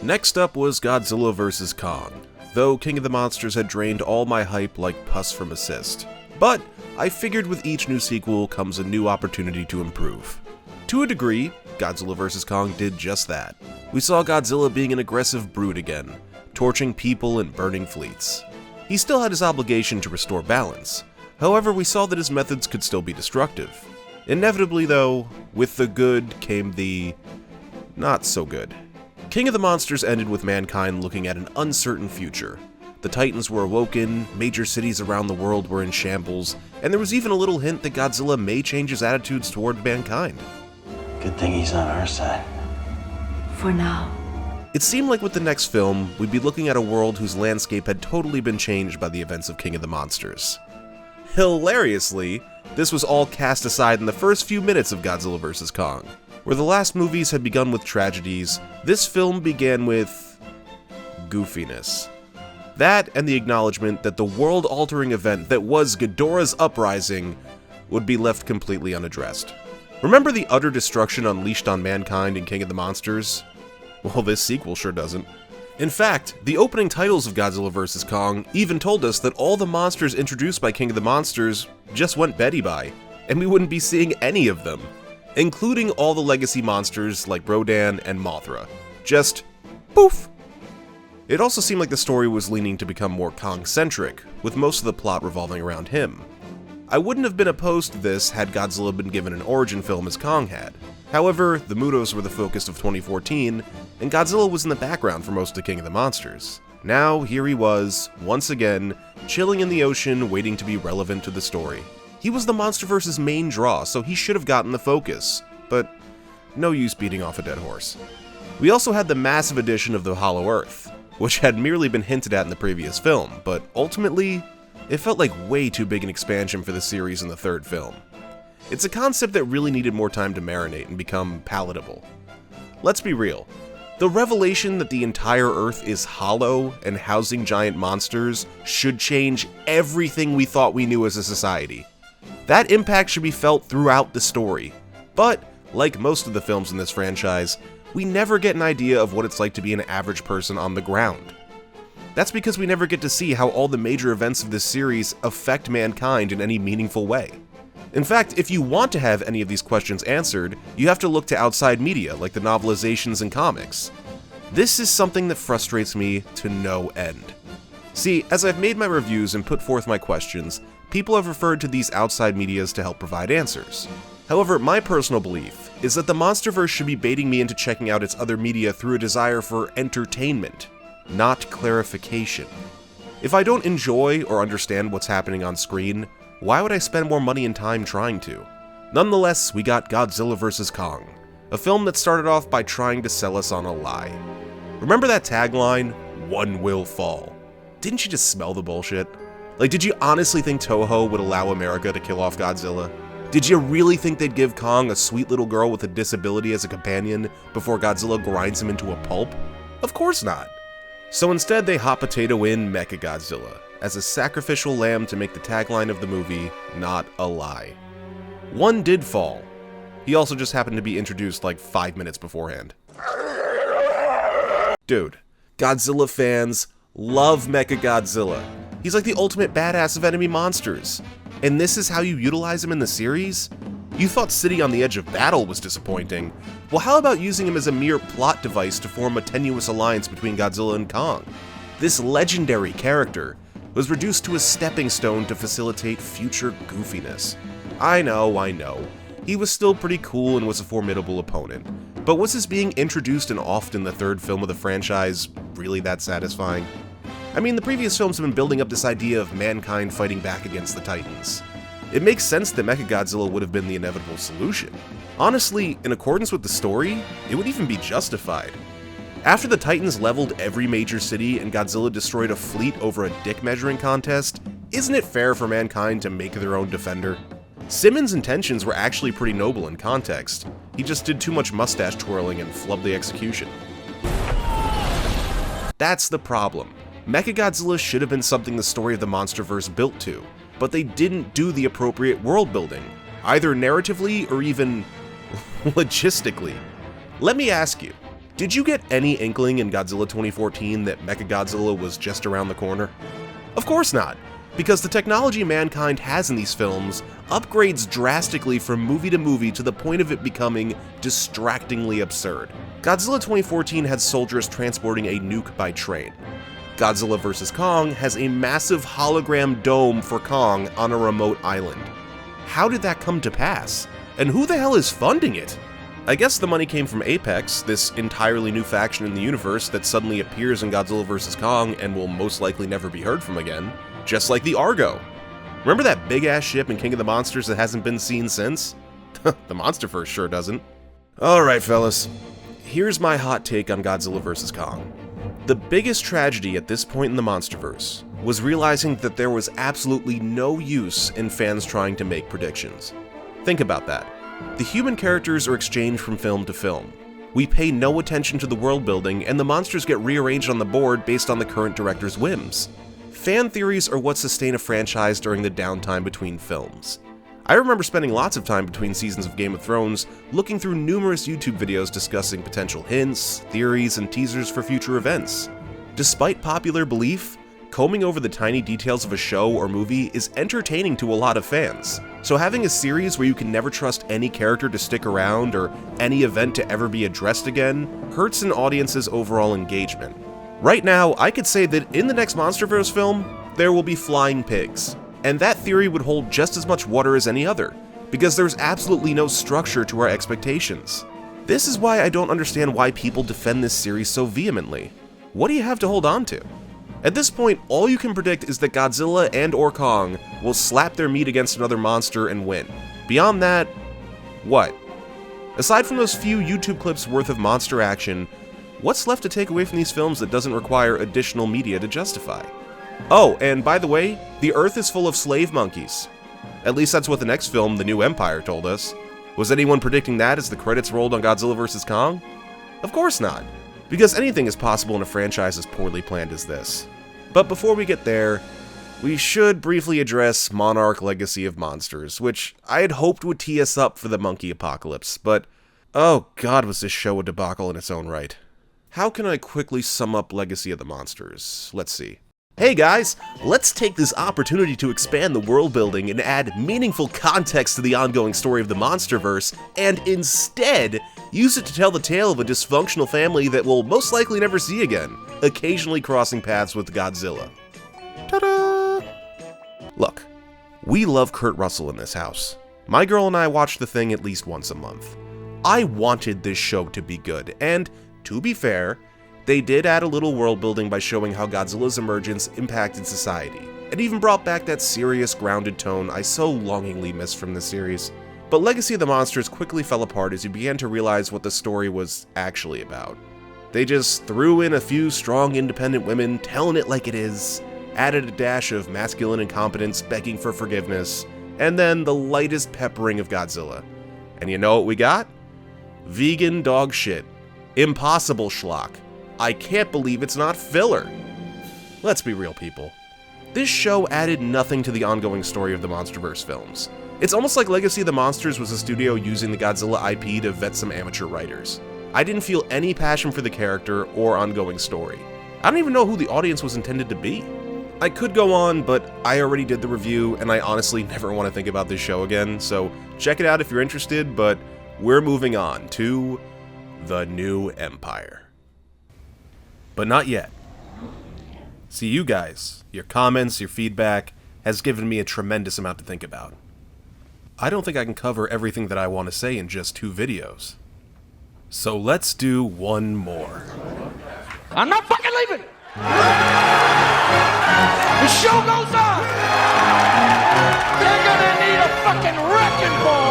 Next up was Godzilla vs. Kong, though King of the Monsters had drained all my hype like pus from a cyst. But I figured with each new sequel comes a new opportunity to improve. To a degree, Godzilla vs. Kong did just that. We saw Godzilla being an aggressive brute again, torching people and burning fleets. He still had his obligation to restore balance. However, we saw that his methods could still be destructive. Inevitably though, with the good came the not so good. King of the Monsters ended with mankind looking at an uncertain future. The Titans were awoken, major cities around the world were in shambles, and there was even a little hint that Godzilla may change his attitudes toward mankind. Good thing he's on our side. For now. It seemed like with the next film, we'd be looking at a world whose landscape had totally been changed by the events of King of the Monsters. Hilariously, this was all cast aside in the first few minutes of Godzilla vs. Kong. Where the last movies had begun with tragedies, this film began with goofiness. That and the acknowledgement that the world-altering event that was Ghidorah's uprising would be left completely unaddressed. Remember the utter destruction unleashed on mankind in King of the Monsters? Well, this sequel sure doesn't. In fact, the opening titles of Godzilla vs. Kong even told us that all the monsters introduced by King of the Monsters just went Betty by, and we wouldn't be seeing any of them, including all the legacy monsters like Rodan and Mothra. Just poof! It also seemed like the story was leaning to become more Kong-centric, with most of the plot revolving around him. I wouldn't have been opposed to this had Godzilla been given an origin film as Kong had. However, the Mutos were the focus of 2014, and Godzilla was in the background for most of King of the Monsters. Now, here he was, once again, chilling in the ocean, waiting to be relevant to the story. He was the Monsterverse's main draw, so he should have gotten the focus, but no use beating off a dead horse. We also had the massive addition of the Hollow Earth, which had merely been hinted at in the previous film, but ultimately, it felt like way too big an expansion for the series in the third film. It's a concept that really needed more time to marinate and become palatable. Let's be real. The revelation that the entire Earth is hollow and housing giant monsters should change everything we thought we knew as a society. That impact should be felt throughout the story. But, like most of the films in this franchise, we never get an idea of what it's like to be an average person on the ground. That's because we never get to see how all the major events of this series affect mankind in any meaningful way. In fact, if you want to have any of these questions answered, you have to look to outside media like the novelizations and comics. This is something that frustrates me to no end. See, as I've made my reviews and put forth my questions, people have referred to these outside medias to help provide answers. However, my personal belief is that the Monsterverse should be baiting me into checking out its other media through a desire for entertainment, not clarification. If I don't enjoy or understand what's happening on screen, why would I spend more money and time trying to? Nonetheless, we got Godzilla vs. Kong, a film that started off by trying to sell us on a lie. Remember that tagline, "One will fall"? Didn't you just smell the bullshit? Like, did you honestly think Toho would allow America to kill off Godzilla? Did you really think they'd give Kong a sweet little girl with a disability as a companion before Godzilla grinds him into a pulp? Of course not. So instead they hot potato in MechaGodzilla as a sacrificial lamb to make the tagline of the movie not a lie. One did fall. He also just happened to be introduced like 5 minutes beforehand. Dude, Godzilla fans love MechaGodzilla. He's like the ultimate badass of enemy monsters. And this is how you utilize him in the series? You thought City on the Edge of Battle was disappointing. Well, how about using him as a mere plot device to form a tenuous alliance between Godzilla and Kong? This legendary character was reduced to a stepping stone to facilitate future goofiness. I know. He was still pretty cool and was a formidable opponent. But was his being introduced and offed in the third film of the franchise really that satisfying? I mean, the previous films have been building up this idea of mankind fighting back against the Titans. It makes sense that MechaGodzilla would have been the inevitable solution. Honestly, in accordance with the story, it would even be justified. After the Titans leveled every major city and Godzilla destroyed a fleet over a dick measuring contest, isn't it fair for mankind to make their own defender? Simmons' intentions were actually pretty noble in context. He just did too much mustache twirling and flubbed the execution. That's the problem. MechaGodzilla should have been something the story of the Monsterverse built to, but they didn't do the appropriate world building, either narratively or even logistically. Let me ask you, Did you get any inkling in Godzilla 2014 that MechaGodzilla was just around the corner? Of course not, because the technology mankind has in these films upgrades drastically from movie to movie to the point of it becoming distractingly absurd. Godzilla 2014 had soldiers transporting a nuke by train. Godzilla vs. Kong has a massive hologram dome for Kong on a remote island. How did that come to pass? And who the hell is funding it? I guess the money came from Apex, this entirely new faction in the universe that suddenly appears in Godzilla vs. Kong and will most likely never be heard from again, just like the Argo. Remember that big-ass ship in King of the Monsters that hasn't been seen since? The Monsterverse sure doesn't. Alright fellas, here's my hot take on Godzilla vs. Kong. The biggest tragedy at this point in the Monsterverse was realizing that there was absolutely no use in fans trying to make predictions. Think about that. The human characters are exchanged from film to film. We pay no attention to the world building, and the monsters get rearranged on the board based on the current director's whims. Fan theories are what sustain a franchise during the downtime between films. I remember spending lots of time between seasons of Game of Thrones looking through numerous YouTube videos discussing potential hints, theories, and teasers for future events. Despite popular belief, combing over the tiny details of a show or movie is entertaining to a lot of fans. So having a series where you can never trust any character to stick around or any event to ever be addressed again hurts an audience's overall engagement. Right now, I could say that in the next Monsterverse film, there will be flying pigs. And that theory would hold just as much water as any other, because there's absolutely no structure to our expectations. This is why I don't understand why people defend this series so vehemently. What do you have to hold on to? At this point, all you can predict is that Godzilla and or Kong will slap their meat against another monster and win. Beyond that, what? Aside from those few YouTube clips worth of monster action, what's left to take away from these films that doesn't require additional media to justify? Oh, and by the way, the Earth is full of slave monkeys. At least that's what the next film, The New Empire, told us. Was anyone predicting that as the credits rolled on Godzilla vs. Kong? Of course not, because anything is possible in a franchise as poorly planned as this. But before we get there, we should briefly address Monarch Legacy of Monsters, which I had hoped would tee us up for the monkey apocalypse, but oh god was this show a debacle in its own right. How can I quickly sum up Legacy of the Monsters? Let's see. Hey guys, let's take this opportunity to expand the world building and add meaningful context to the ongoing story of the Monsterverse, and instead use it to tell the tale of a dysfunctional family that we'll most likely never see again, occasionally crossing paths with Godzilla. Ta-da! Look, we love Kurt Russell in this house. My girl and I watch The Thing at least once a month. I wanted this show to be good, and to be fair, they did add a little world building by showing how Godzilla's emergence impacted society, and even brought back that serious, grounded tone I so longingly missed from the series. But Legacy of the Monsters quickly fell apart as you began to realize what the story was actually about. They just threw in a few strong, independent women telling it like it is, added a dash of masculine incompetence begging for forgiveness, and then the lightest peppering of Godzilla. And you know what we got? Vegan dog shit. Impossible schlock. I can't believe it's not filler. Let's be real, people. This show added nothing to the ongoing story of the Monsterverse films. It's almost like Legacy of the Monsters was a studio using the Godzilla IP to vet some amateur writers. I didn't feel any passion for the character or ongoing story. I don't even know who the audience was intended to be. I could go on, but I already did the review, and I honestly never want to think about this show again, so check it out if you're interested, but we're moving on to The New Empire. But not yet. See, you guys, your comments, your feedback, has given me a tremendous amount to think about. I don't think I can cover everything that I want to say in just 2 videos. So let's do one more. I'm not fucking leaving! The show goes on! They're gonna need a fucking wrecking ball!